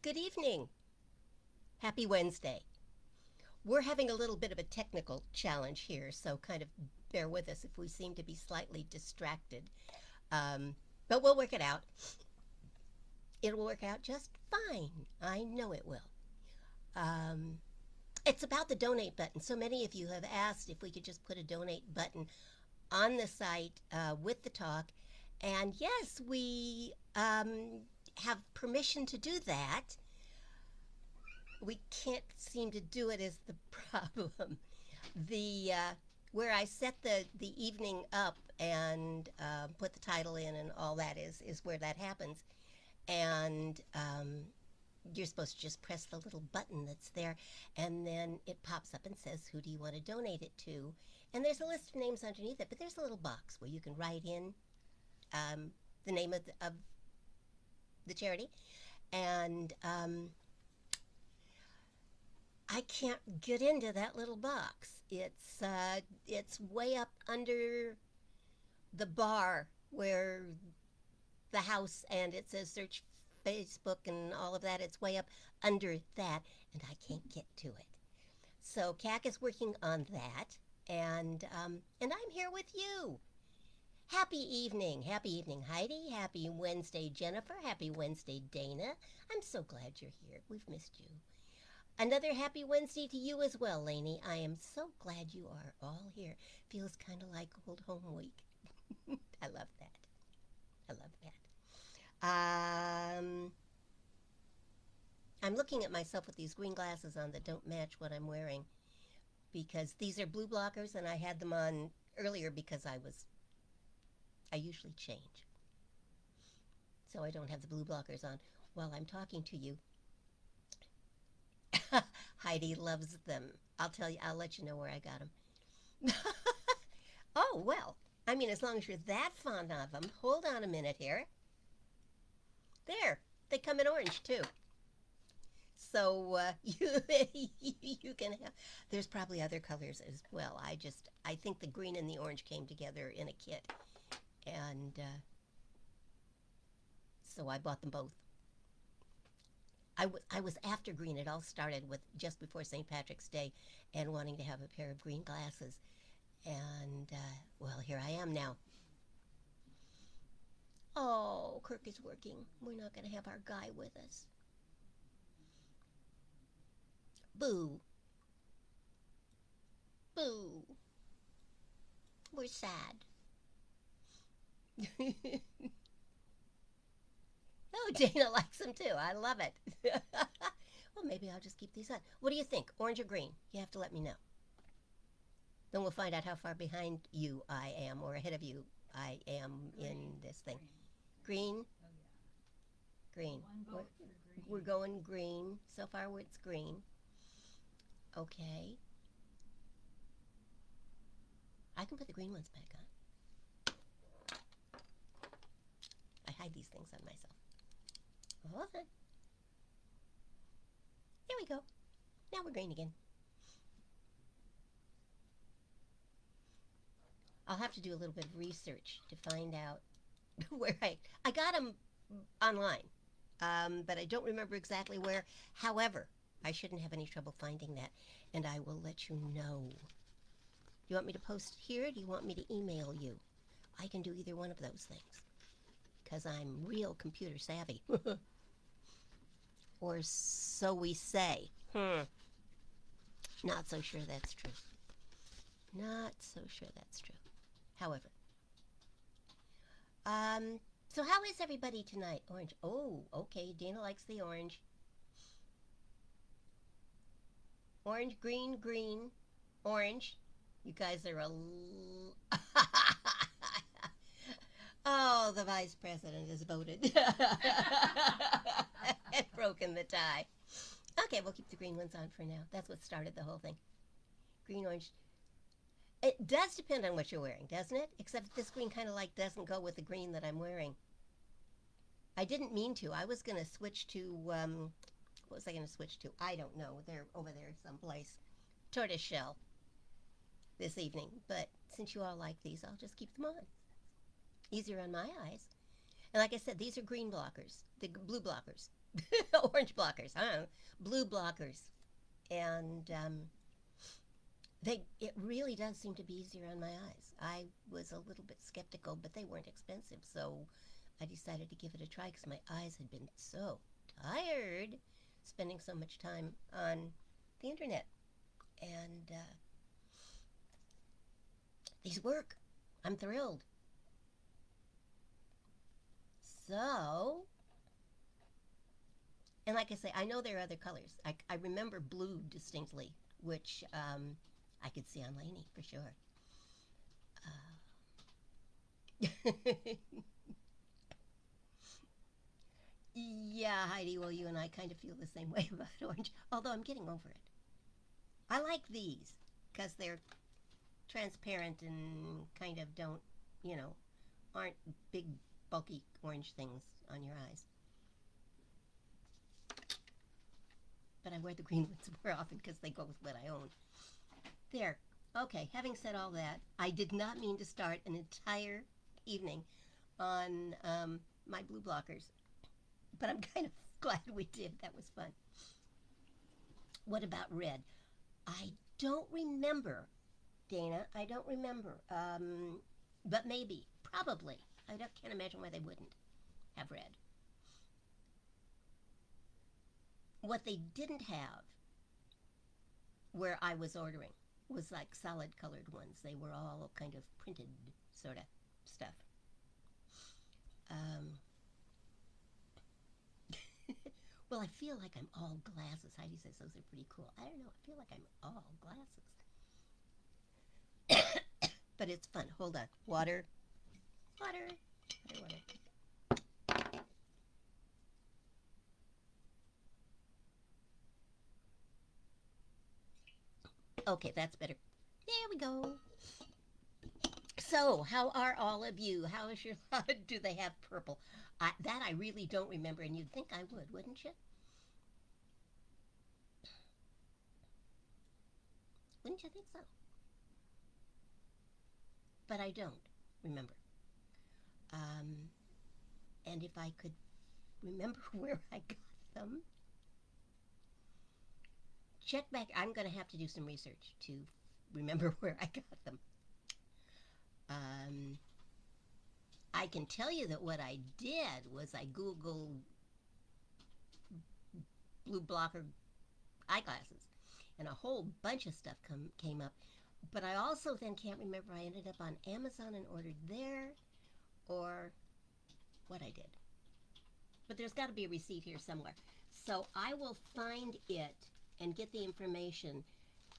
Good evening. Happy Wednesday. We're having a little bit of a technical challenge here, so kind of bear with us if we seem to be slightly distracted. But we'll work it out. It'll work out just fine. I know it will. Um, it's about the donate button. So many of you have asked if we could just put a donate button on the site with the talk. And yes, we have permission to do that. We can't seem to do it is the problem. The Where I set the evening up and put the title in and all that is where that happens. And you're supposed to just press the little button that's there, and then it pops up and says, "Who do you want to donate it to?" And there's a list of names underneath it, but there's a little box where you can write in the name of the charity, and I can't get into that little box. It's way up under the bar where the house and it says search Facebook and all of that. It's way up under that, and I can't get to it. So CAC is working on that, and I'm here with you. Happy evening, Heidi. Happy Wednesday, Jennifer. Happy Wednesday, Dana. I'm so glad you're here. We've missed you. Another happy Wednesday to you as well, Lainey. I am so glad you are all here. Feels kind of like old home week. I love that. I love that. I'm looking at myself with these green glasses on that don't match what I'm wearing because these are blue blockers and I had them on earlier because I usually change. So I don't have the blue blockers on while I'm talking to you. Heidi loves them. I'll let you know where I got them. Oh, well, I mean, as long as you're that fond of them, hold on a minute here. There, they come in orange too. So you can have. There's probably other colors as well. I think the green and the orange came together in a kit, and so I bought them both. I was after green. It all started with just before St. Patrick's Day and wanting to have a pair of green glasses. And, well, here I am now. Oh, Kirk is working. We're not going to have our guy with us. Boo. Boo. We're sad. Oh, Dana likes them too. I love it. Well, maybe I'll just keep these on. What do you think? Orange or green? You have to let me know. Then we'll find out how far behind you I am or ahead of you I am in this thing. Green? Green. We're going green. So far, it's green. Okay. I can put the green ones back on. I hide these things on myself. Okay. There we go. Now we're green again. I'll have to do a little bit of research to find out where I got them online, but I don't remember exactly where. However, I shouldn't have any trouble finding that, and I will let you know. Do you want me to post here? Or do you want me to email you? I can do either one of those things because I'm real computer savvy. Or so we say. Not so sure that's true. Not so sure that's true. However. So how is everybody tonight? Orange. Oh, okay. Dana likes the orange. Orange, green, green, orange. You guys are Oh, the vice president has voted. And broken the tie. Okay, we'll keep the green ones on for now. That's what started the whole thing. Green, orange. It does depend on what you're wearing, doesn't it? Except this green kind of like doesn't go with the green that I'm wearing. I didn't mean to. I was going to switch to, what was I going to switch to? I don't know. They're over there someplace. Tortoise shell this evening. But since you all like these, I'll just keep them on. Easier on my eyes. And like I said, these are green blockers, the blue blockers, orange blockers, I don't know, blue blockers. And it really does seem to be easier on my eyes. I was a little bit skeptical, but they weren't expensive, so I decided to give it a try because my eyes had been so tired spending so much time on the internet. And these work. I'm thrilled. So, and like I say, I know there are other colors. I remember blue distinctly, which I could see on Lainey for sure. Yeah, Heidi, well, you and I kind of feel the same way about orange, although I'm getting over it. I like these because they're transparent and kind of don't, you know, aren't big, bulky orange things on your eyes. But I wear the green ones more often because they go with what I own. There. Okay, having said all that, I did not mean to start an entire evening on my blue blockers, but I'm kind of glad we did. That was fun. What about red? I don't remember, Dana. I don't remember. But maybe, probably. Can't imagine why they wouldn't have red. What they didn't have where I was ordering was like solid colored ones. They were all kind of printed sort of stuff. Um, well, I feel like I'm all glasses. Heidi says those are pretty cool. I don't know. I feel like I'm all glasses. But it's fun. Hold on. Water. Water. Water, water. Okay, that's better. There we go. So, how are all of you? How is your do they have purple? That I really don't remember, and you'd think I would, wouldn't you? Wouldn't you think so? But I don't remember. Um, and if I could remember where I got them, check back. I'm going to have to do some research to remember where I got them. Um, I can tell you that what I did was I Googled blue blocker eyeglasses, and a whole bunch of stuff came up. But I also then can't remember I ended up on Amazon and ordered there or what I did. But there's got to be a receipt here somewhere. So I will find it and get the information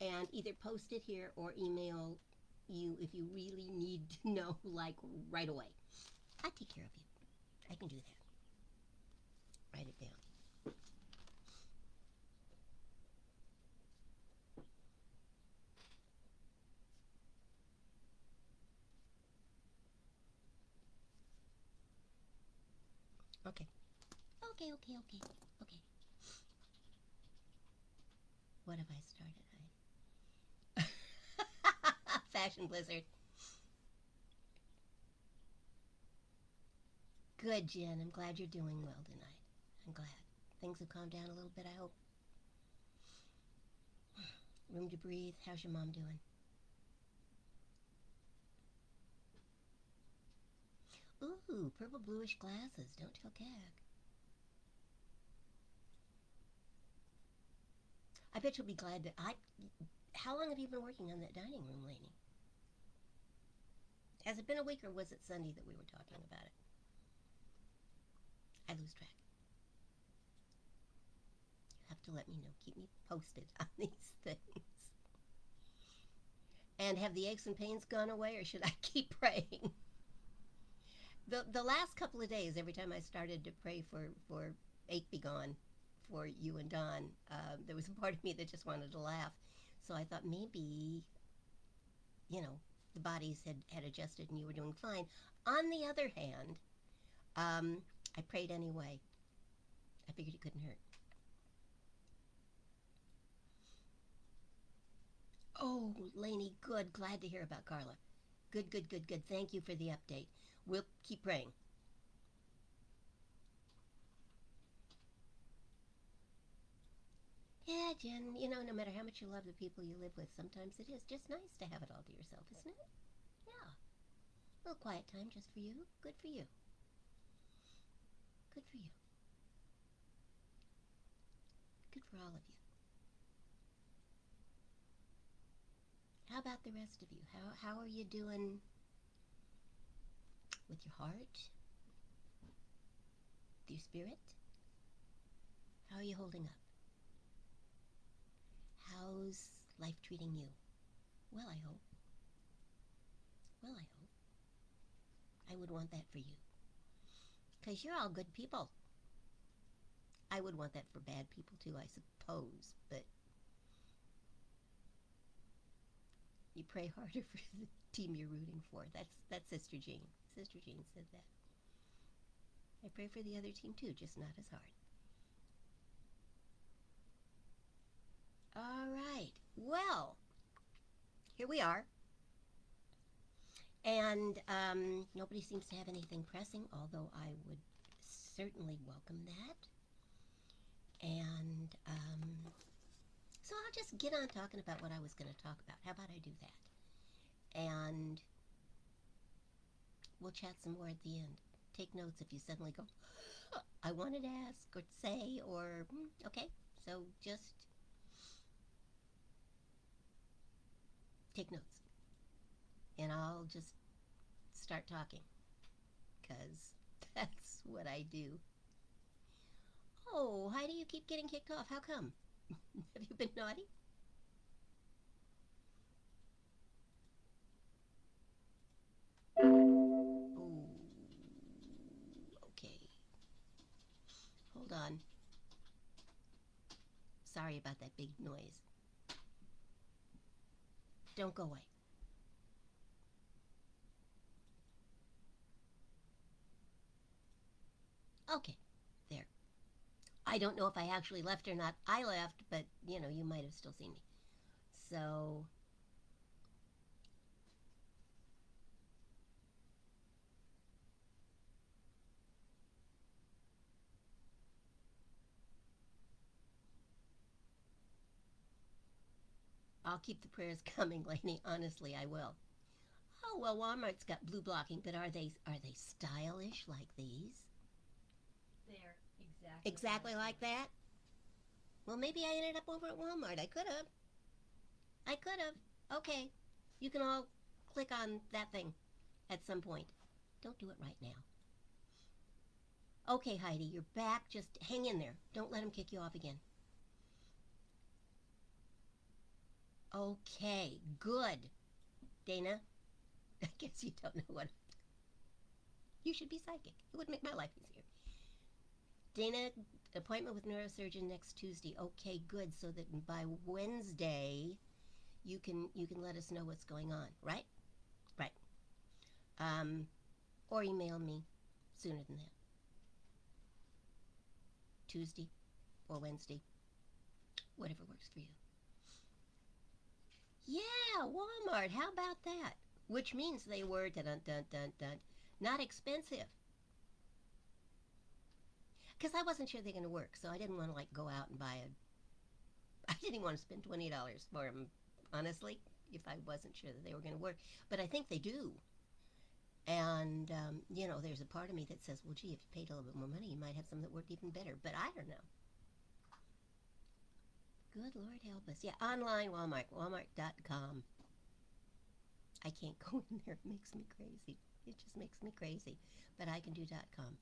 and either post it here or email you if you really need to know, like right away. I take care of you. I can do that. Write it down. Okay. Okay, okay, okay, okay. What have I started? Fashion Blizzard. Good, Jen. I'm glad you're doing well tonight. I'm glad. Things have calmed down a little bit, I hope. Room to breathe. How's your mom doing? Ooh, purple bluish glasses. Don't tell Cag. I bet you'll be glad that I. How long have you been working on that dining room, Lainey? Has it been a week or was it Sunday that we were talking about it? I lose track. You have to let me know. Keep me posted on these things. And have the aches and pains gone away, or should I keep praying? The last couple of days, every time I started to pray for ache be gone for you and Don, there was a part of me that just wanted to laugh. So I thought maybe, you know, the bodies had adjusted and you were doing fine. On the other hand, I prayed anyway. I figured it couldn't hurt. Oh, Lainey, good. Glad to hear about Carla. Good, good, good, good. Thank you for the update. We'll keep praying. Yeah, Jen, no matter how much you love the people you live with, sometimes it is just nice to have it all to yourself, isn't it? Yeah. A little quiet time just for you. Good for you. Good for you. Good for all of you. How about the rest of you? How are you doing with your heart? With your spirit? How are you holding up? How's life treating you? Well, I hope. Well, I hope. I would want that for you. Because you're all good people. I would want that for bad people too, I suppose. But you pray harder for the team you're rooting for. That's Sister Jean. Sister Jean said that. I pray for the other team too, just not as hard. All right. Well, here we are. And nobody seems to have anything pressing, although I would certainly welcome that. And so I'll just get on talking about what I was going to talk about. How about I do that? And we'll chat some more at the end. Take notes if you suddenly go, oh, I wanted to ask or say, or, okay. So just take notes. And I'll just start talking. Because that's what I do. Oh, Heidi, you keep getting kicked off. How come? Have you been naughty? Oh, okay. Hold on. Sorry about that big noise. Don't go away. Okay, there. I don't know if I actually left or not. I left, but you might have still seen me. So I'll keep the prayers coming, Lainey. Honestly, I will. Oh well, Walmart's got blue blocking, but are they stylish like these? They're Exactly like that. Well, maybe I ended up over at Walmart. I could have. I could have. Okay, you can all click on that thing at some point. Don't do it right now. Okay, Heidi, you're back. Just hang in there. Don't let him kick you off again. Okay, good. Dana, I guess you don't know what. You should be psychic. It would make my life easier. Dana, appointment with neurosurgeon next Tuesday. Okay, good. So that by Wednesday, you can let us know what's going on. Right? Right. Um, or email me sooner than that. Tuesday or Wednesday, whatever works for you. Yeah, Walmart. How about that? Which means they were dun dun dun dun not expensive. Because I wasn't sure they're going to work, so I didn't want to go out and buy a. I didn't want to spend $20 for them, honestly, if I wasn't sure that they were going to work. But I think they do. And there's a part of me that says, well, gee, if you paid a little bit more money, you might have some that worked even better. But I don't know. Good Lord help us. Yeah, online Walmart, walmart.com. I can't go in there. It makes me crazy. It just makes me crazy. But I can do .com.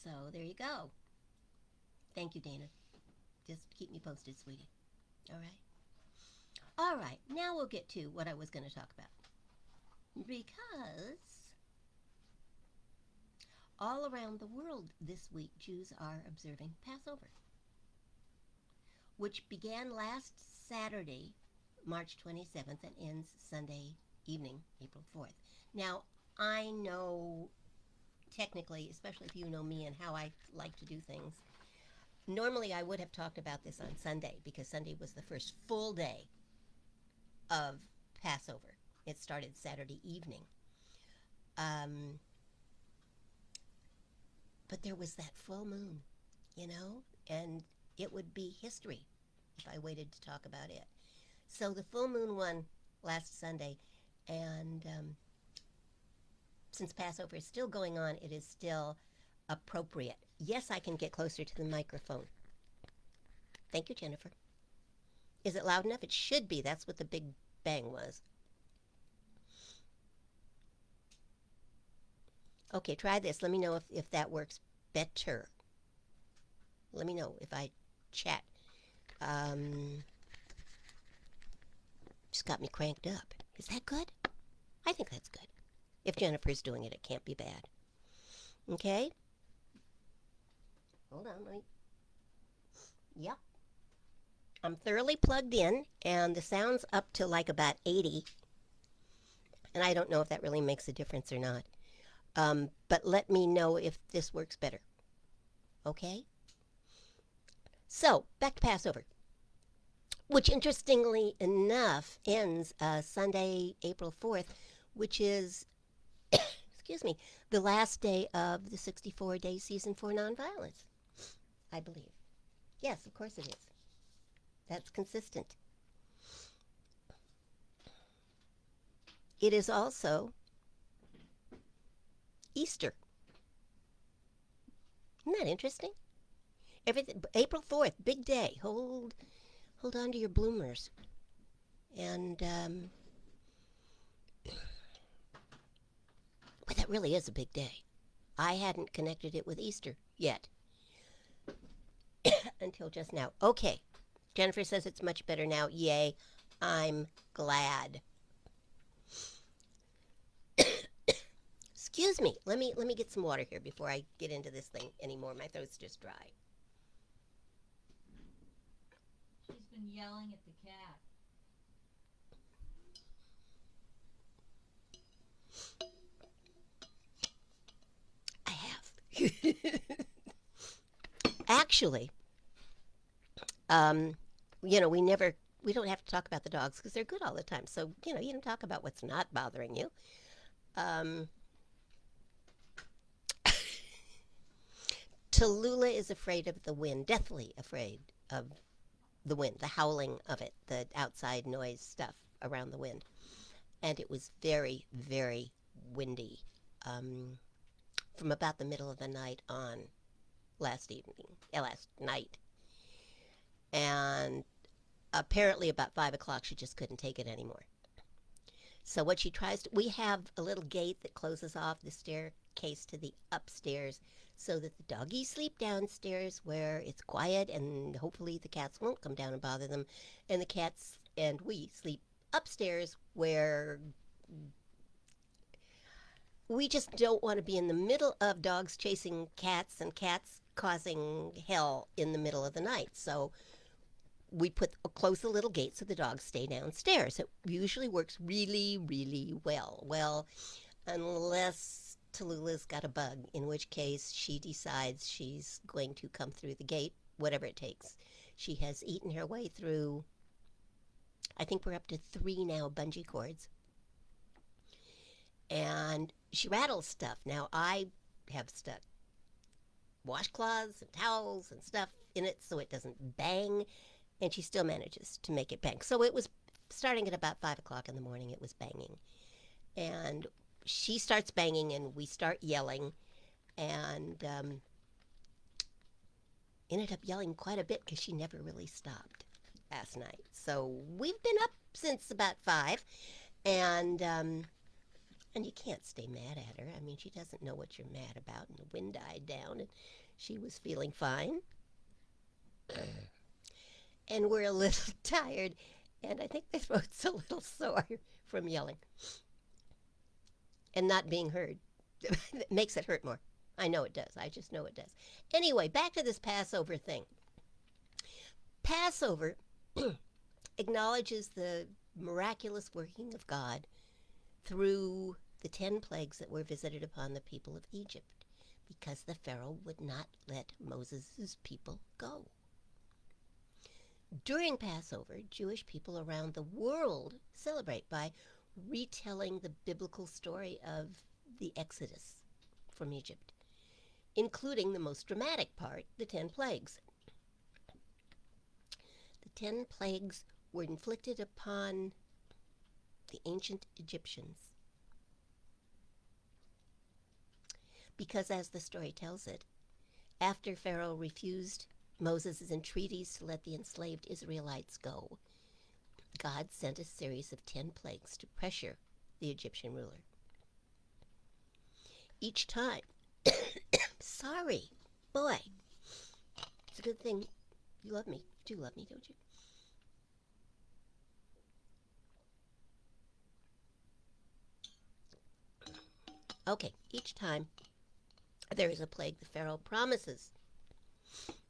So there you go. Thank you, Dana. Just keep me posted, sweetie. All right. All right. Now we'll get to what I was going to talk about. Because all around the world this week, Jews are observing Passover, which began last Saturday, March 27th, and ends Sunday evening, April 4th. Now, I know technically, especially if you know me and how I like to do things, normally I would have talked about this on Sunday because Sunday was the first full day of Passover. It started Saturday evening. Um, but there was that full moon. you know, and it would be history if I waited to talk about it. So the full moon one last Sunday, and since Passover is still going on, it is still appropriate. Yes, I can get closer to the microphone. Thank you, Jennifer. Is it loud enough? It should be. That's what the big bang was. Okay, try this. Let me know if that works better. Let me know if I chat. Um, just got me cranked up. Is that good? I think that's good. If Jennifer's doing it, it can't be bad. Okay? Hold on, let me. Yep. I'm thoroughly plugged in, and the sound's up to like about 80. And I don't know if that really makes a difference or not. But let me know if this works better. Okay? So, back to Passover, which interestingly enough ends Sunday, April 4th, which is, excuse me, the last day of the 64-day season for nonviolence, I believe. Yes, of course it is. That's consistent. It is also Easter. Isn't that interesting? Everything, April 4th, big day. Hold on to your bloomers. And well, that really is a big day. I hadn't connected it with Easter yet until just now. Okay, Jennifer says it's much better now. Yay, I'm glad. Excuse me. Let me get some water here before I get into this thing anymore. My throat's just dry. She's been yelling at the cat. I have. Actually, um, we don't have to talk about the dogs because they're good all the time. So you don't talk about what's not bothering you. Um, Tallulah is afraid of the wind, deathly afraid of the wind, the howling of it, the outside noise stuff around the wind. And it was very, very windy from about the middle of the night on last night. And apparently about 5 o'clock, she just couldn't take it anymore. So what she tries to, we have a little gate that closes off the staircase to the upstairs so that the doggies sleep downstairs where it's quiet and hopefully the cats won't come down and bother them. And the cats and we sleep upstairs where we just don't want to be in the middle of dogs chasing cats and cats causing hell in the middle of the night. So we close the little gate so the dogs stay downstairs. It usually works really, really well. Well, unless Tallulah's got a bug, in which case she decides she's going to come through the gate, whatever it takes. She has eaten her way through, I think we're up to 3 now, bungee cords. And she rattles stuff. Now, I have stuck washcloths and towels and stuff in it so it doesn't bang, and she still manages to make it bang. So it was starting at about 5 o'clock in the morning, it was banging. And she starts banging, and we start yelling, and ended up yelling quite a bit because she never really stopped last night. So we've been up since about 5, and you can't stay mad at her. I mean, she doesn't know what you're mad about, and the wind died down, and she was feeling fine. And we're a little tired, and I think my throat's a little sore from yelling and not being heard. It makes it hurt more. I know it does. I just know it does. Anyway, back to this Passover thing. Passover acknowledges the miraculous working of God through the 10 plagues that were visited upon the people of Egypt because the Pharaoh would not let Moses' people go. During Passover, Jewish people around the world celebrate by retelling the biblical story of the Exodus from Egypt. including the most dramatic part, the 10 plagues. The 10 plagues were inflicted upon the ancient Egyptians because, as the story tells it, after Pharaoh refused Moses' entreaties to let the enslaved Israelites go, God sent a series of 10 plagues to pressure the Egyptian ruler. Each time, sorry, boy, it's a good thing you love me. You do love me, don't you? Okay, each time there is a plague, the Pharaoh promises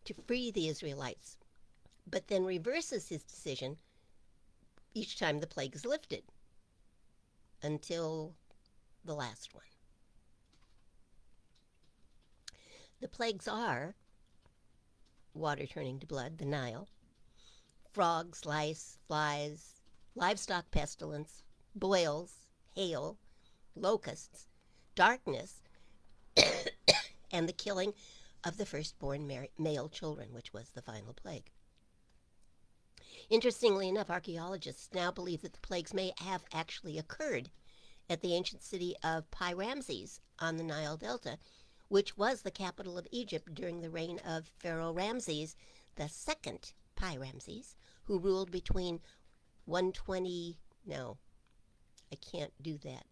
to free the Israelites, but then reverses his decision each time the plague is lifted until the last one. The plagues are water turning to blood, the Nile, frogs, lice, flies, livestock pestilence, boils, hail, locusts, darkness, and the killing of the firstborn male children, which was the final plague. Interestingly enough, archaeologists now believe that the plagues may have actually occurred at the ancient city of Pi-Ramses on the Nile Delta, which was the capital of Egypt during the reign of Pharaoh Ramses the second Pi-Ramses, who ruled between 120, no, I can't do that,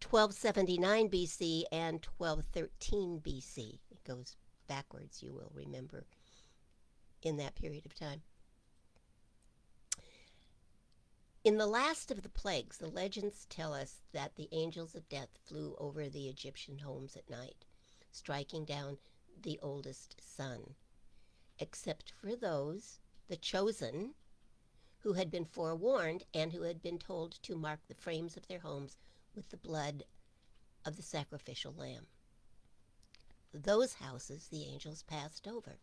1279 BC and 1213 BC. It goes backwards, you will remember, in that period of time. In the last of the plagues, the legends tell us that the angels of death flew over the Egyptian homes at night, striking down the oldest son, except for those, the chosen, who had been forewarned and who had been told to mark the frames of their homes with the blood of the sacrificial lamb. Those houses the angels passed over,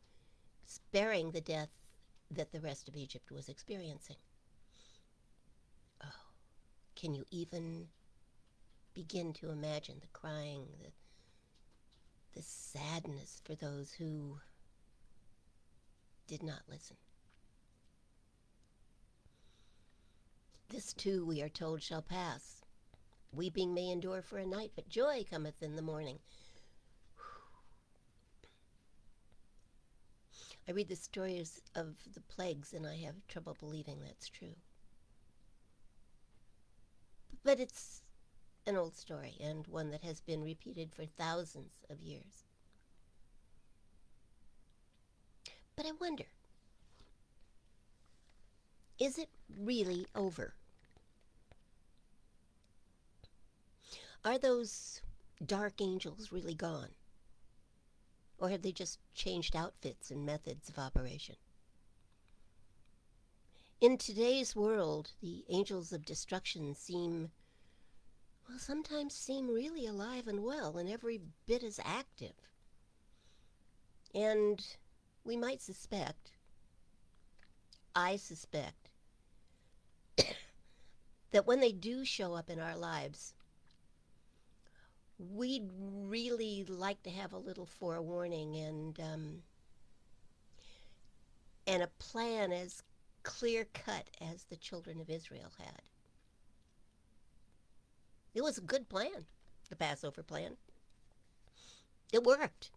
sparing the death that the rest of Egypt was experiencing. Oh, can you even begin to imagine the crying, the sadness for those who did not listen? This too, we are told, shall pass. Weeping may endure for a night, but joy cometh in the morning. I read the stories of the plagues and I have trouble believing that's true. But it's an old story and one that has been repeated for thousands of years. But I wonder, is it really over? Are those dark angels really gone? Or have they just changed outfits and methods of operation? In today's world, the angels of destruction sometimes seem really alive and well and every bit as active. And we might suspect, I suspect, that when they do show up in our lives, we'd really like to have a little forewarning and a plan as clear-cut as the children of Israel had. It was a good plan, the Passover plan. It worked.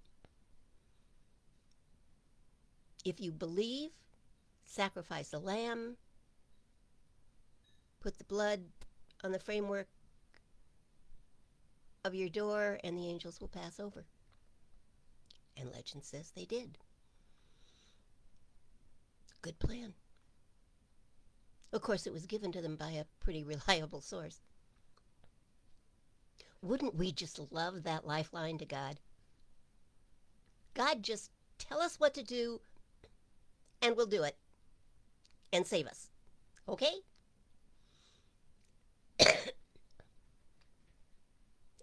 If you believe, sacrifice a lamb, put the blood on the framework of your door, and the angels will pass over. And legend says they did. Good plan. Of course, it was given to them by a pretty reliable source. Wouldn't we just love that lifeline to God? God, just tell us what to do, and we'll do it. And save us. Okay?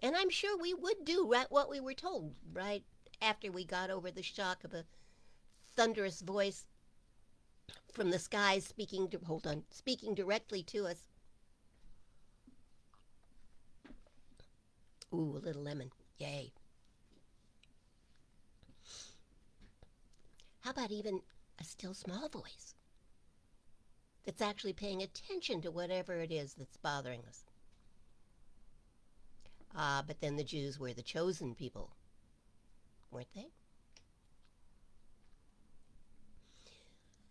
And I'm sure we would do what we were told right after we got over the shock of a thunderous voice from the skies speaking directly to us. Ooh, a little lemon. Yay. How about even a still small voice that's actually paying attention to whatever it is that's bothering us? But then the Jews were the chosen people, weren't they?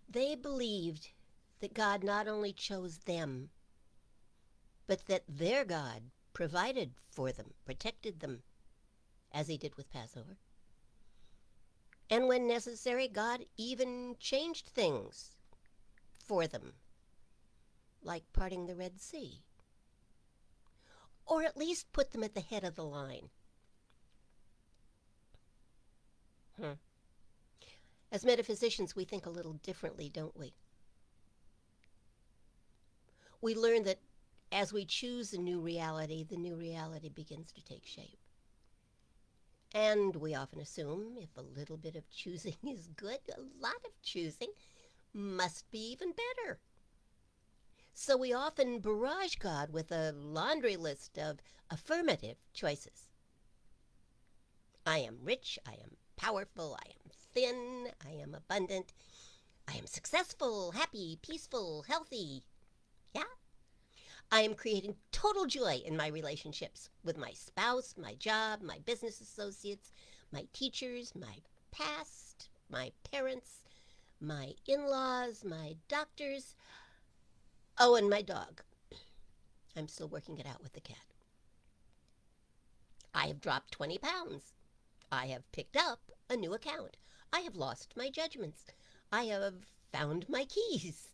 They believed that God not only chose them, but that their God provided for them, protected them, as he did with Passover. And when necessary, God even changed things for them, like parting the Red Sea, or at least put them at the head of the line. As metaphysicians, we think a little differently, don't we? We learn that as we choose a new reality, the new reality begins to take shape. And we often assume if a little bit of choosing is good, a lot of choosing must be even better. So we often barrage God with a laundry list of affirmative choices. I am rich, I am powerful, I am thin, I am abundant, I am successful, happy, peaceful, healthy. Yeah? I am creating total joy in my relationships with my spouse, my job, my business associates, my teachers, my past, my parents, my in-laws, my doctors. Oh, and my dog. I'm still working it out with the cat. I have dropped 20 pounds. I have picked up a new account. I have lost my judgments. I have found my keys.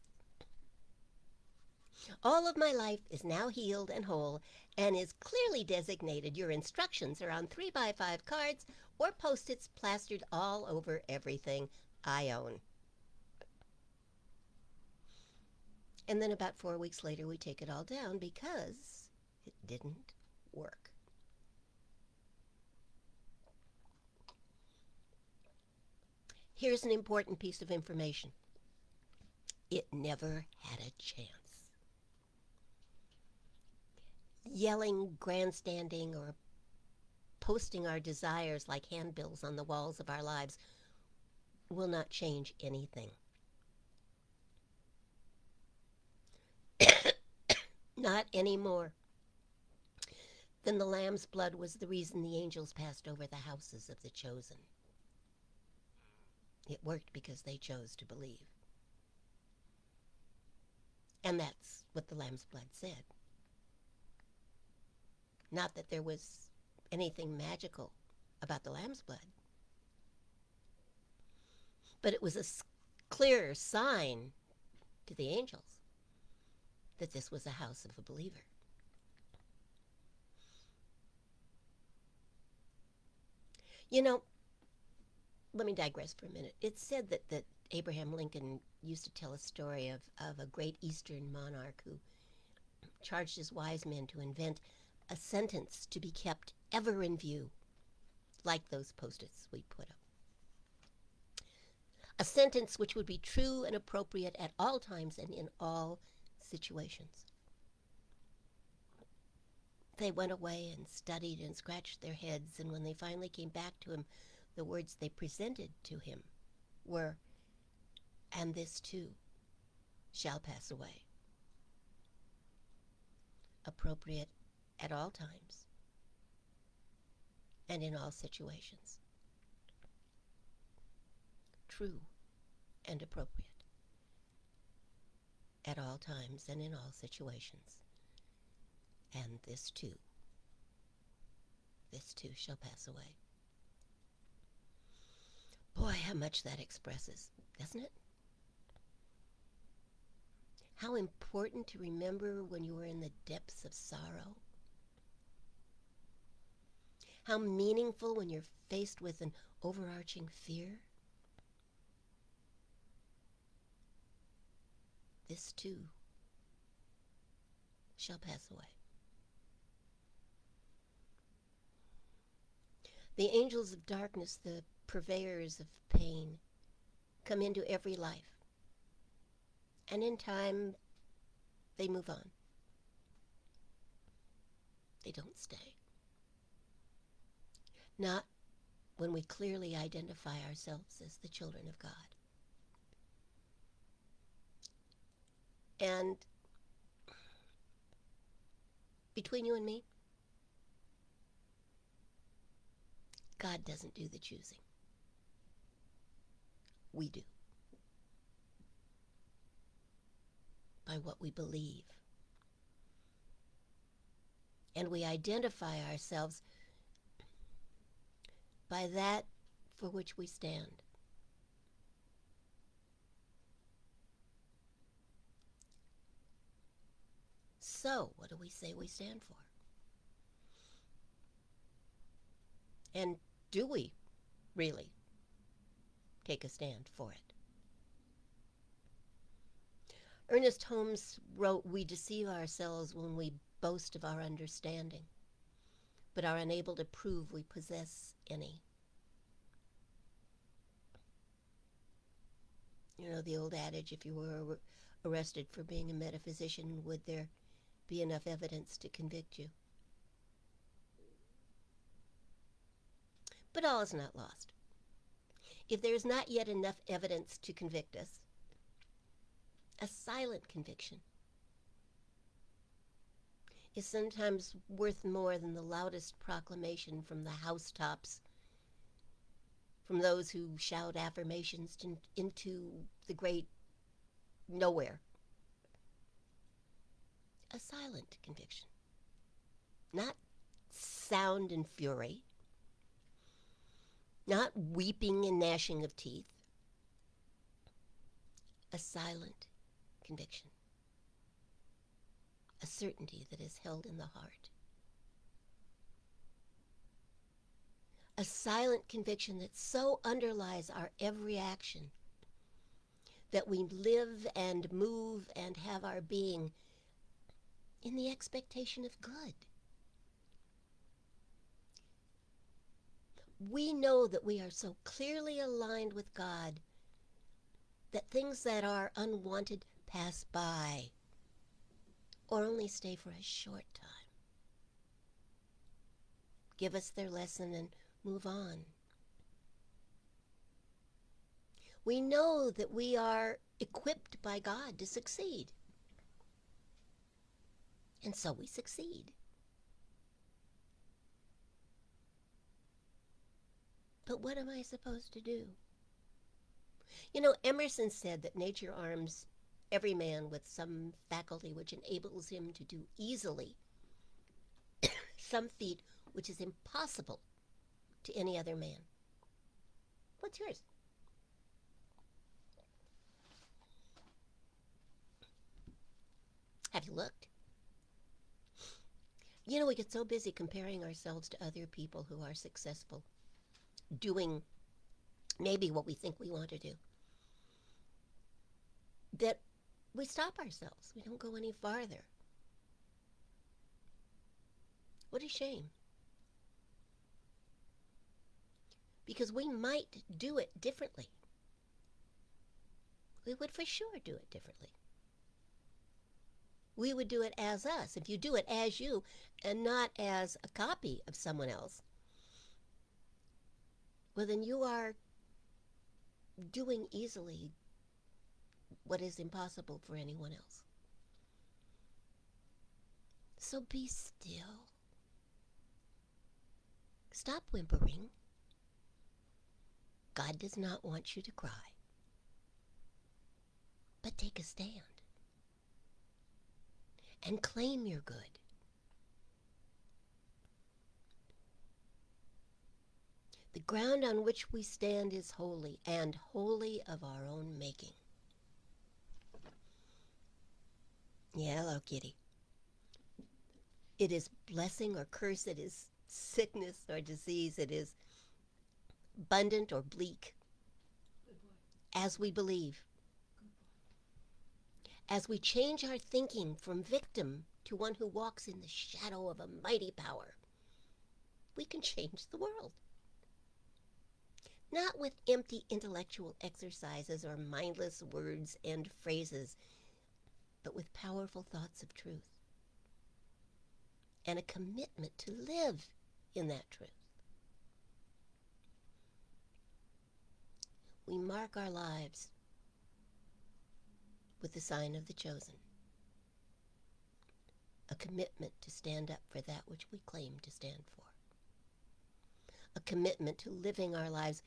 All of my life is now healed and whole and is clearly designated. Your instructions are on 3x5 cards or Post-its plastered all over everything I own. And then about 4 weeks later, we take it all down because it didn't work. Here's an important piece of information. It never had a chance. Yelling, grandstanding, or posting our desires like handbills on the walls of our lives will not change anything. Not any more than the lamb's blood was the reason the angels passed over the houses of the chosen. It worked because they chose to believe. And that's what the lamb's blood said. Not that there was anything magical about the lamb's blood, but it was a clear sign to the angels that this was a house of a believer. You know, let me digress for a minute. It's said that Abraham Lincoln used to tell a story of a great Eastern monarch who charged his wise men to invent a sentence to be kept ever in view, like those Post-its we put up. A sentence which would be true and appropriate at all times and in all situations. They went away and studied and scratched their heads, and when they finally came back to him, the words they presented to him were, "And this too shall pass away." Appropriate at all times and in all situations. True and appropriate at all times and in all situations. And this too shall pass away. Boy, how much that expresses, doesn't it? How important to remember when you are in the depths of sorrow. How meaningful when you're faced with an overarching fear. This too shall pass away. The angels of darkness, the purveyors of pain, come into every life. And in time, they move on. They don't stay. Not when we clearly identify ourselves as the children of God. And between you and me, God doesn't do the choosing. We do. By what we believe. And we identify ourselves by that for which we stand. So, what do we say we stand for? And do we really take a stand for it? Ernest Holmes wrote, "We deceive ourselves when we boast of our understanding, but are unable to prove we possess any." You know the old adage, if you were arrested for being a metaphysician, would there be enough evidence to convict you? But all is not lost. If there is not yet enough evidence to convict us, a silent conviction is sometimes worth more than the loudest proclamation from the housetops, from those who shout affirmations into the great nowhere. A silent conviction. Not sound and fury, not weeping and gnashing of teeth. A silent conviction. A certainty that is held in the heart. A silent conviction that so underlies our every action that we live and move and have our being in the expectation of good. We know that we are so clearly aligned with God that things that are unwanted pass by or only stay for a short time. Give us their lesson and move on. We know that we are equipped by God to succeed. And so we succeed. But what am I supposed to do? You know, Emerson said that nature arms every man with some faculty which enables him to do easily some feat which is impossible to any other man. What's yours? Have you looked? You know, we get so busy comparing ourselves to other people who are successful, doing maybe what we think we want to do, that we stop ourselves. We don't go any farther. What a shame. Because we might do it differently. We would for sure do it differently. We would do it as us. If you do it as you and not as a copy of someone else, well, then you are doing easily what is impossible for anyone else. So be still. Stop whimpering. God does not want you to cry. But take a stand and claim your good. The ground on which we stand is holy, and wholly of our own making. Yeah, hello, kitty. It is blessing or curse, it is sickness or disease, it is abundant or bleak, as we believe. As we change our thinking from victim to one who walks in the shadow of a mighty power, we can change the world. Not with empty intellectual exercises or mindless words and phrases, but with powerful thoughts of truth and a commitment to live in that truth. we mark our lives with the sign of the chosen, a commitment to stand up for that which we claim to stand for, a commitment to living our lives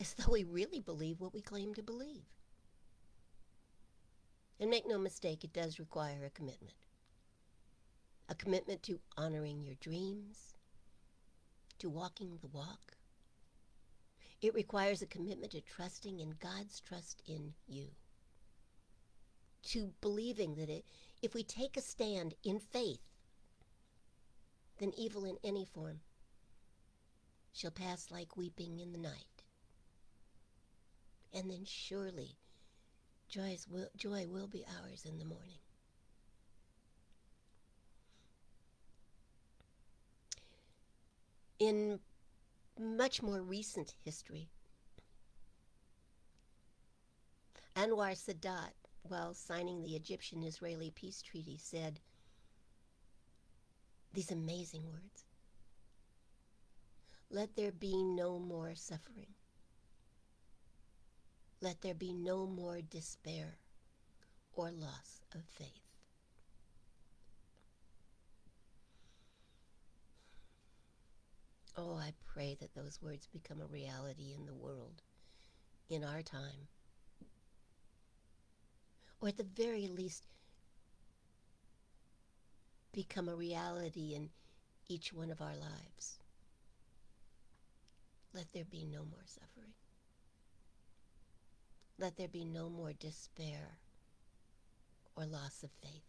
as though we really believe what we claim to believe. And make no mistake, it does require a commitment to honoring your dreams, to walking the walk. It requires a commitment to trusting in God's trust in you, to believing that if we take a stand in faith, then evil in any form shall pass like weeping in the night. And then surely joy will be ours in the morning. In much more recent history, Anwar Sadat, while signing the Egyptian-Israeli peace treaty, said these amazing words: "Let there be no more suffering. Let there be no more despair or loss of faith." Oh, I pray that those words become a reality in the world, in our time, or at the very least become a reality in each one of our lives. Let there be no more suffering. Let there be no more despair or loss of faith.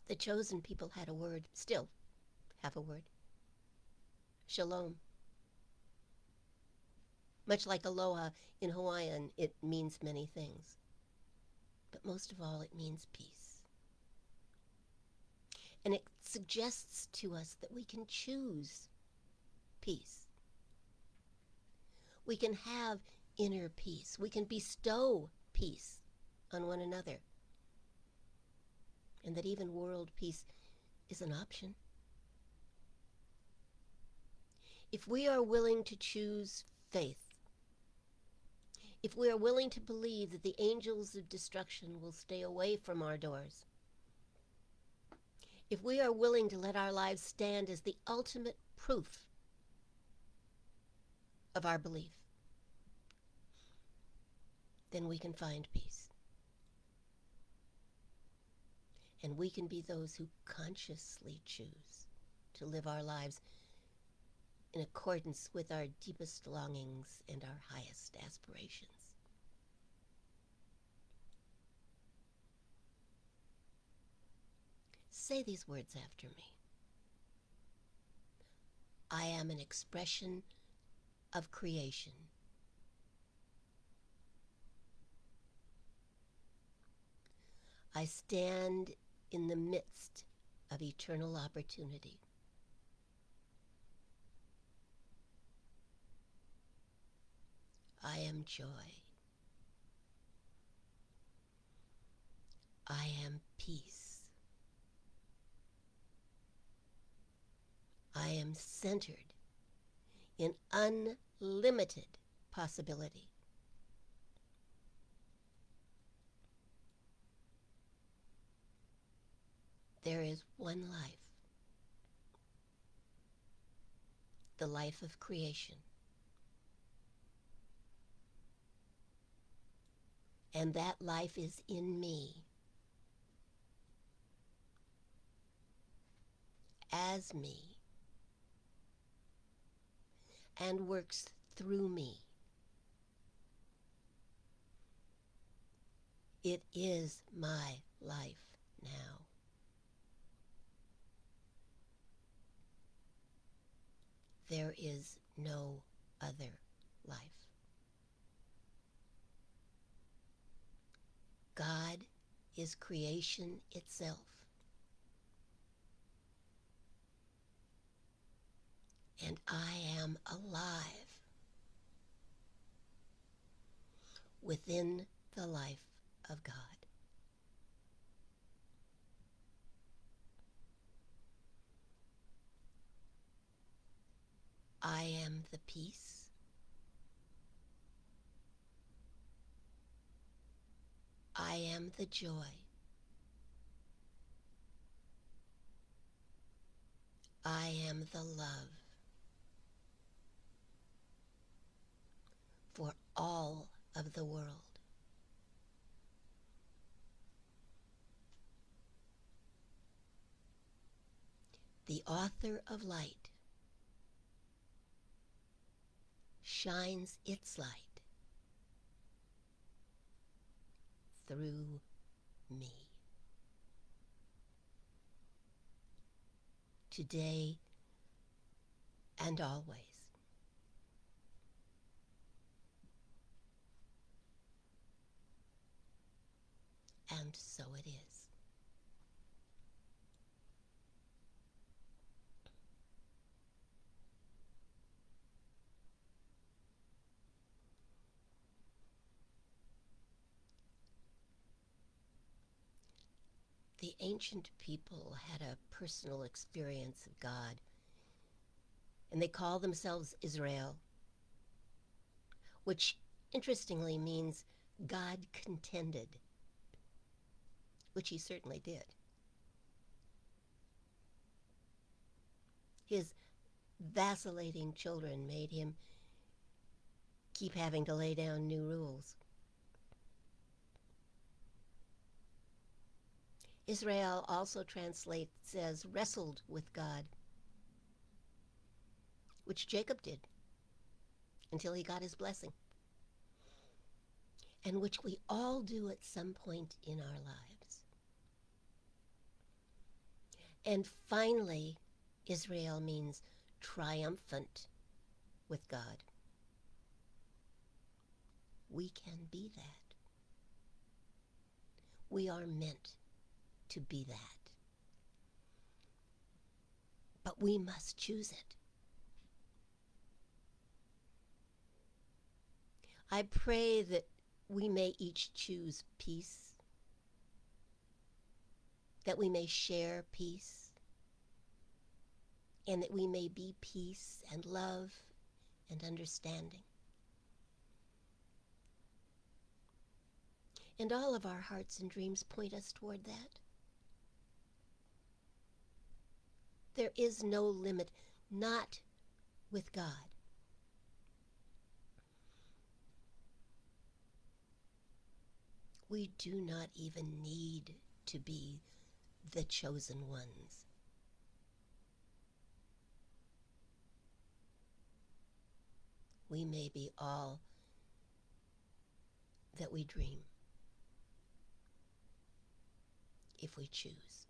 The chosen people had a word, still have a word: shalom. Much like aloha in Hawaiian, it means many things. But most of all, it means peace. And it suggests to us that we can choose peace. We can have inner peace. We can bestow peace on one another. And that even world peace is an option. If we are willing to choose faith, if we are willing to believe that the angels of destruction will stay away from our doors, if we are willing to let our lives stand as the ultimate proof of our belief, then we can find peace. And we can be those who consciously choose to live our lives in accordance with our deepest longings and our highest aspirations. Say these words after me. I am an expression of creation. I stand in the midst of eternal opportunity. I am joy. I am peace. I am centered in unlimited possibility. There is one life, the life of creation. And that life is in me, as me, and works through me. It is my life now. There is no other life. God is creation itself. And I am alive within the life of God. I am the peace. I am the joy. I am the love for all of the world. The author of light shines its light through me. Today and always. And so it is. The ancient people had a personal experience of God, and they call themselves Israel, which interestingly means God contended, which he certainly did. His vacillating children made him keep having to lay down new rules. Israel also translates as wrestled with God, which Jacob did until he got his blessing, and which we all do at some point in our lives. And finally, Israel means triumphant with God. We can be that. We are meant to be that. But we must choose it. I pray that we may each choose peace, that we may share peace, and that we may be peace and love and understanding. And all of our hearts and dreams point us toward that. There is no limit, not with God. We do not even need to be the chosen ones. We may be all that we dream if we choose.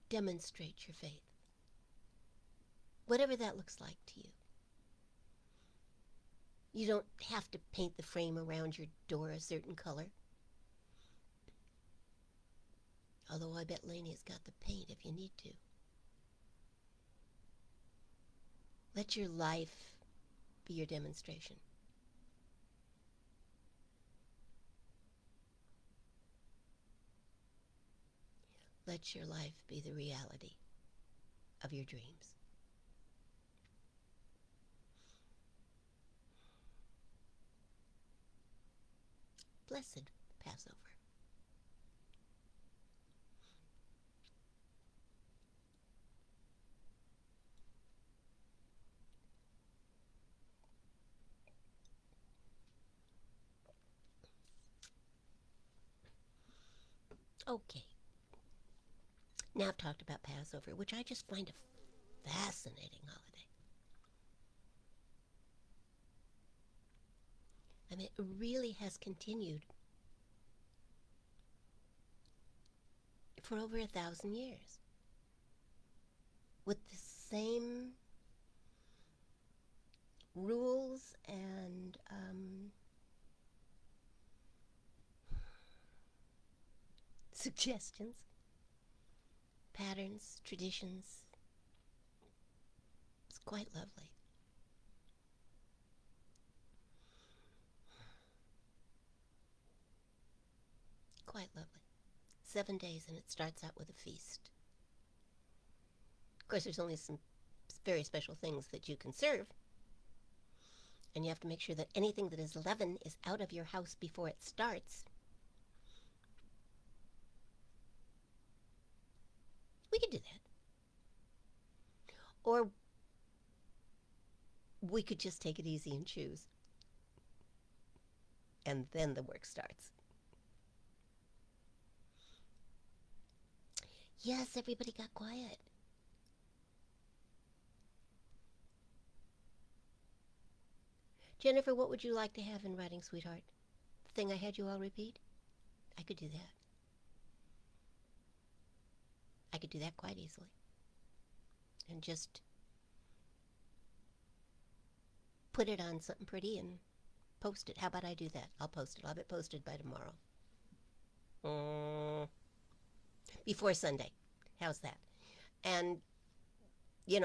Demonstrate your faith, whatever that looks like to you. You don't have to paint the frame around your door a certain color. Although I bet Laney's got the paint if you need to. Let your life be your demonstration. Let your life be the reality of your dreams. Blessed Passover. Okay. Now I've talked about Passover, which I just find a fascinating holiday. I mean, it really has continued for over 1,000 years with the same rules and suggestions, patterns, traditions. It's quite lovely. Quite lovely. 7 days, and it starts out with a feast. Of course, there's only some very special things that you can serve, and you have to make sure that anything that is leaven is out of your house before it starts. We could do that. Or we could just take it easy and choose. And then the work starts. Yes, everybody got quiet. Jennifer, what would you like to have in writing, sweetheart? The thing I had you all repeat? I could do that. I could do that quite easily. And just put it on something pretty and post it. How about I do that? I'll post it. I'll have it posted by tomorrow. Before Sunday. How's that? And,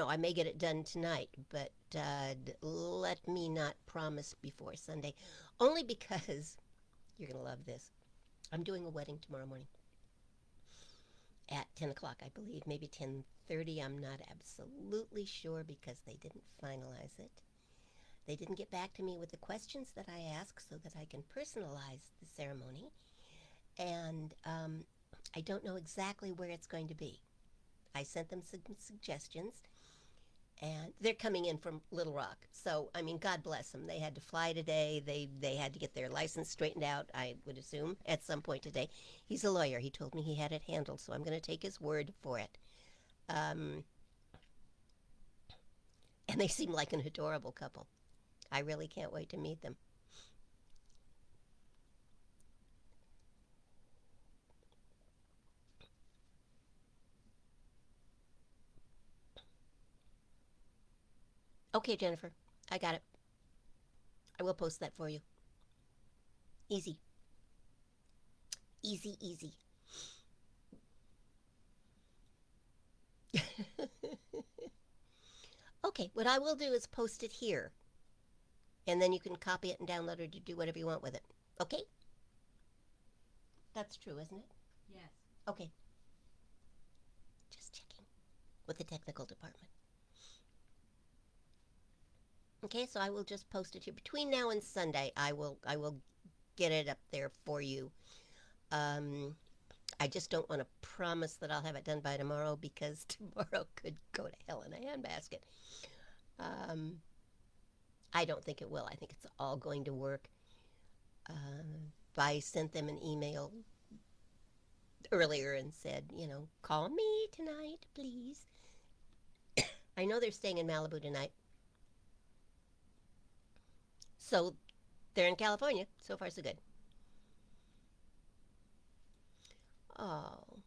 I may get it done tonight, but let me not promise before Sunday. Only because you're going to love this. I'm doing a wedding tomorrow morning at 10 o'clock, I believe. Maybe 10:30. I'm not absolutely sure because they didn't finalize it. They didn't get back to me with the questions that I asked so that I can personalize the ceremony. And I don't know exactly where it's going to be. I sent them some suggestions, and they're coming in from Little Rock. So, God bless them. They had to fly today. They had to get their license straightened out, I would assume, at some point today. He's a lawyer. He told me he had it handled, so I'm going to take his word for it. And they seem like an adorable couple. I really can't wait to meet them. Okay, Jennifer, I got it. I will post that for you. Easy. Easy, easy. Okay, what I will do is post it here. And then you can copy it and download it or do whatever you want with it. Okay? That's true, isn't it? Yes. Okay. Just checking with the technical department. Okay, so I will just post it here. Between now and Sunday, I will get it up there for you. I just don't want to promise that I'll have it done by tomorrow because tomorrow could go to hell in a handbasket. I don't think it will. I think it's all going to work. I sent them an email earlier and said, call me tonight, please. I know they're staying in Malibu tonight. So they're in California. So far, so good. Oh.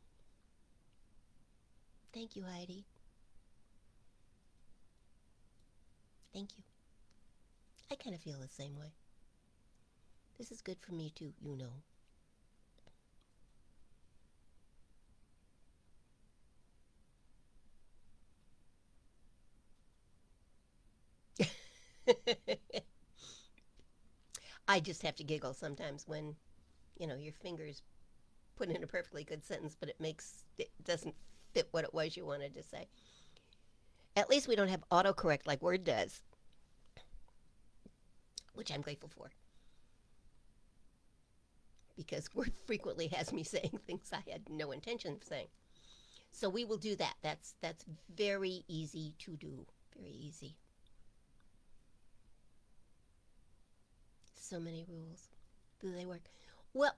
Thank you, Heidi. Thank you. I kind of feel the same way. This is good for me, too, I just have to giggle sometimes when, your fingers put in a perfectly good sentence, but it doesn't fit what it was you wanted to say. At least we don't have autocorrect like Word does, which I'm grateful for. Because Word frequently has me saying things I had no intention of saying. So we will do that. That's very easy to do. Very easy. So many rules. Do they work? Well,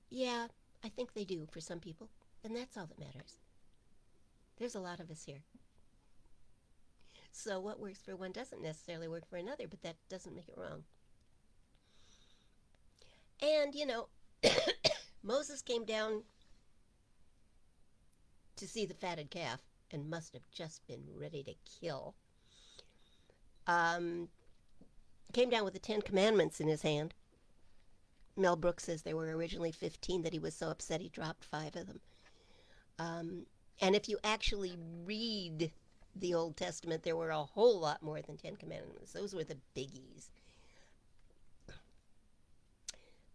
yeah, I think they do for some people. And that's all that matters. There's a lot of us here. So what works for one doesn't necessarily work for another, but that doesn't make it wrong. And, Moses came down to see the fatted calf and must have just been ready to kill. Came down with the 10 Commandments in his hand. Mel Brooks says there were originally 15, that he was so upset he dropped 5 of them. And if you actually read the Old Testament, there were a whole lot more than 10 Commandments. Those were the biggies.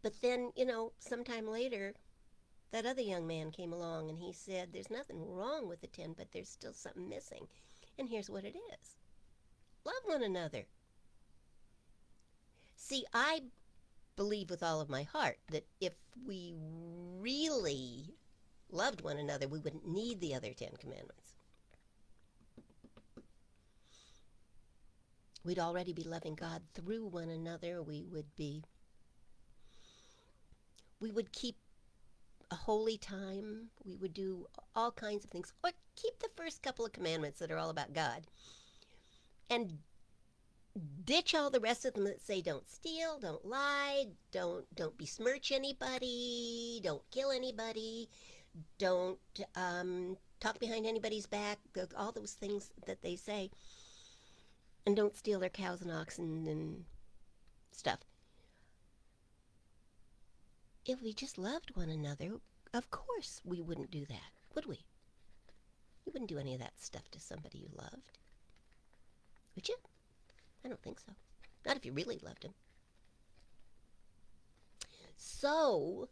But then, sometime later, that other young man came along and he said, there's nothing wrong with the 10, but there's still something missing. And here's what it is: love one another. See, I believe with all of my heart that if we really loved one another, we wouldn't need the other 10 commandments. We'd already be loving God through one another. We would keep a holy time. We would do all kinds of things, or keep the first couple of commandments that are all about God, and ditch all the rest of them that say don't steal, don't lie, don't besmirch anybody, don't kill anybody, don't talk behind anybody's back, all those things that they say, and don't steal their cows and oxen and stuff. If we just loved one another, of course we wouldn't do that, would we? You wouldn't do any of that stuff to somebody you loved, would you? I don't think so. Not if you really loved him. So,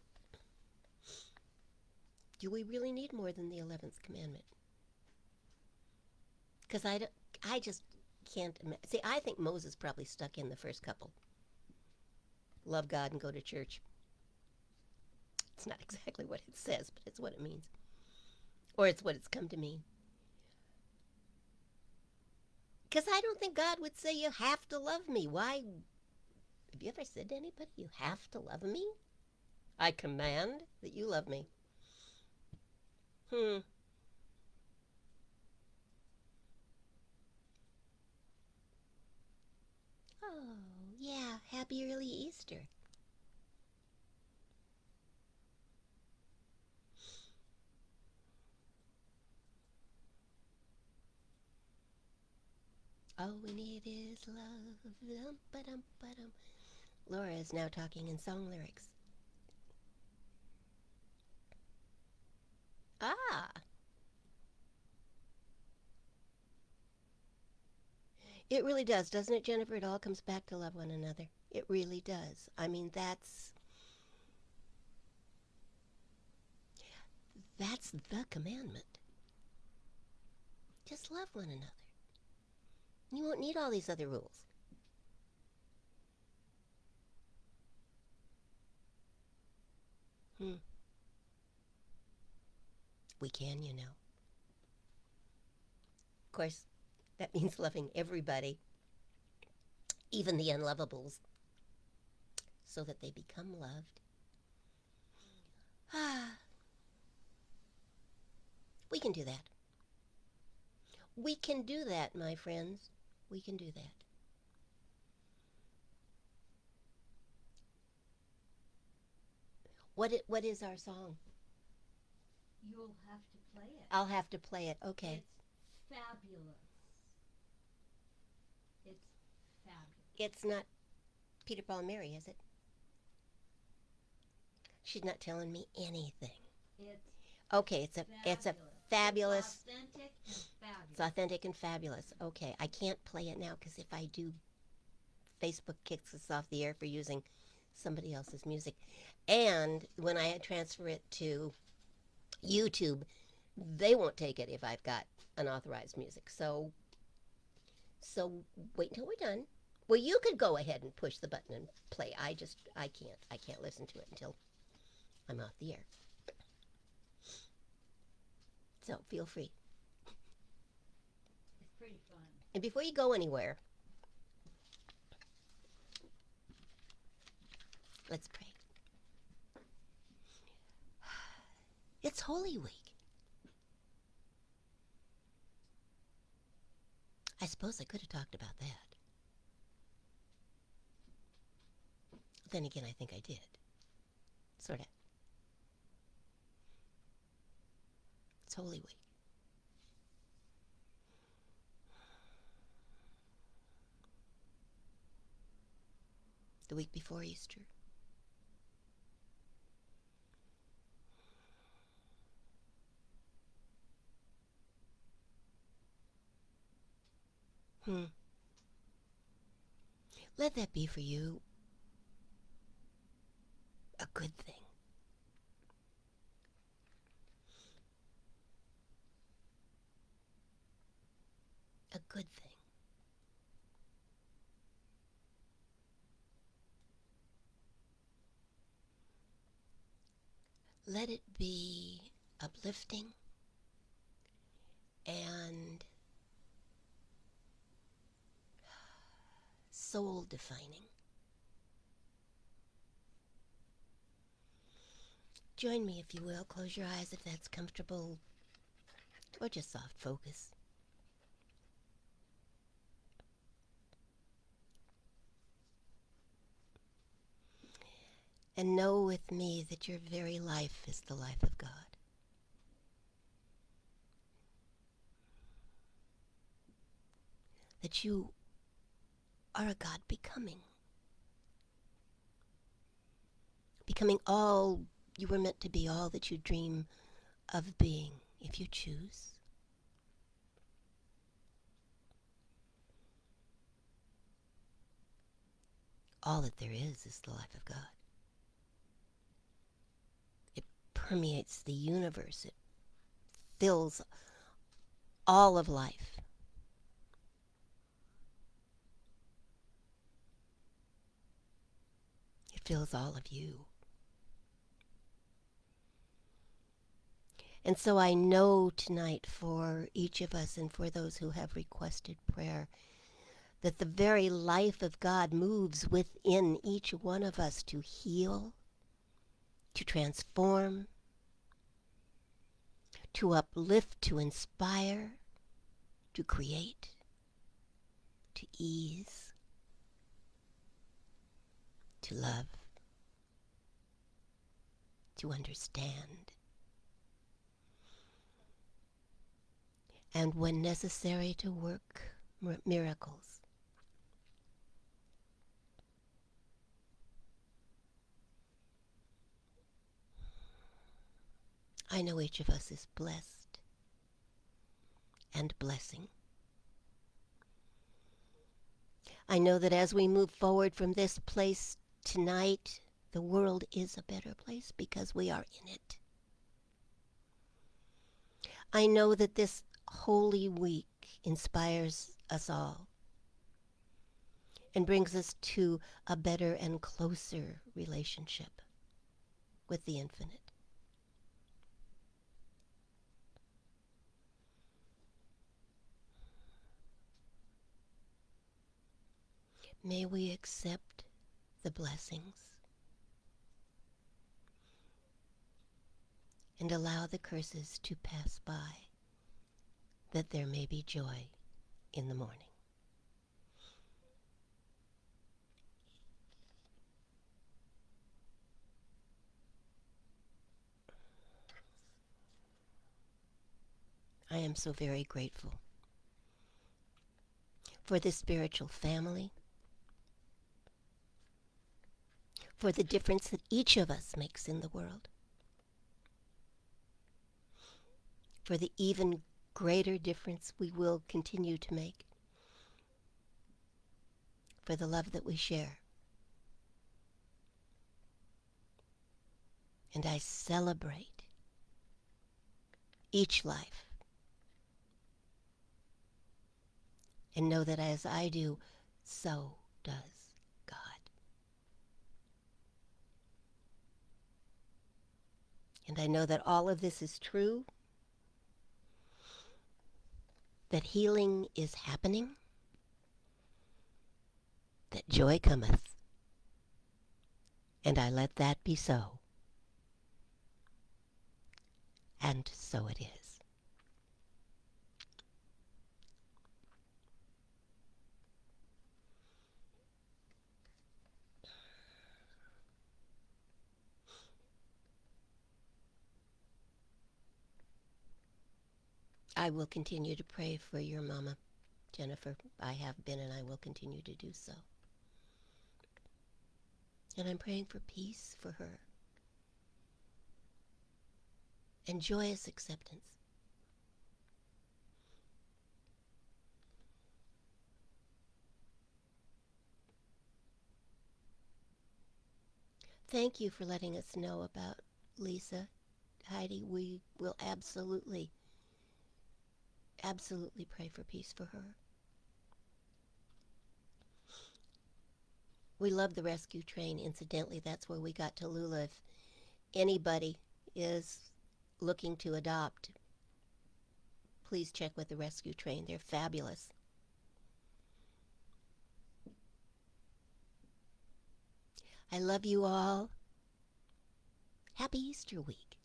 do we really need more than the 11th commandment? Because I just can't imagine. See, I think Moses probably stuck in the first couple. Love God and go to church. It's not exactly what it says, but it's what it means. Or it's what it's come to mean. Because I don't think God would say you have to love me. Why? Have you ever said to anybody, you have to love me? I command that you love me. Oh, yeah. Happy early Easter. All we need is love. Dum-ba-dum-ba-dum. Laura is now talking in song lyrics. Ah, it really does, doesn't it, Jennifer? It all comes back to love one another. It really does. I mean, that's the commandment. Just love one another. You won't need all these other rules. Hmm. We can, you know. Of course, that means loving everybody, even the unlovables, so that they become loved. Ah, we can do that. We can do that, my friends. We can do that. What is our song? You'll have to play it. I'll have to play it. Okay. It's fabulous. It's fabulous. It's not Peter, Paul, and Mary, is it? She's not telling me anything. It's Okay, it's a fabulous. It's authentic and fabulous. It's authentic and fabulous. Okay, I can't play it now because if I do, Facebook kicks us off the air for using somebody else's music. And when I transfer it to YouTube, they won't take it if I've got unauthorized music. So wait until we're done. Well, you could go ahead and push the button and play. I can't listen to it until I'm off the air. So feel free. It's pretty fun. And before you go anywhere, let's pray. It's Holy Week. I suppose I could have talked about that. Then again, I think I did. Sort of. It's Holy Week. The week before Easter. Let that be for you good thing. A good thing. Let it be uplifting and soul defining. Join me if you will. Close your eyes if that's comfortable, or just soft focus. And know with me that your very life is the life of God. That you are a God becoming. Becoming all you were meant to be, all that you dream of being, if you choose. All that there is the life of God. It permeates the universe. It fills all of life. It fills all of you. And so I know tonight for each of us and for those who have requested prayer that the very life of God moves within each one of us to heal, to transform, to uplift, to inspire, to create, to ease, to love, to understand, and when necessary to work miracles. I know each of us is blessed and blessing. I know that as we move forward from this place tonight, the world is a better place because we are in it. I know that this Holy Week inspires us all and brings us to a better and closer relationship with the infinite. May we accept the blessings and allow the curses to pass by, that there may be joy in the morning. I am so very grateful for this spiritual family, for the difference that each of us makes in the world, for the even greater difference we will continue to make, for the love that we share. And I celebrate each life and know that as I do, so does God. And I know that all of this is true, that healing is happening, that joy cometh, and I let that be so. And so it is. I will continue to pray for your mama, Jennifer. I have been and I will continue to do so. And I'm praying for peace for her and joyous acceptance. Thank you for letting us know about Lisa. Heidi, we will absolutely, absolutely pray for peace for her. We love the rescue train. Incidentally, that's where we got Tallulah. If anybody is looking to adopt, please check with the rescue train. They're fabulous. I love you all. Happy Easter week.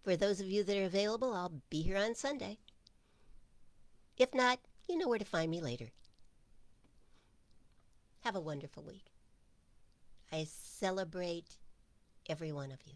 For those of you that are available, I'll be here on Sunday. If not, you know where to find me later. Have a wonderful week. I celebrate every one of you.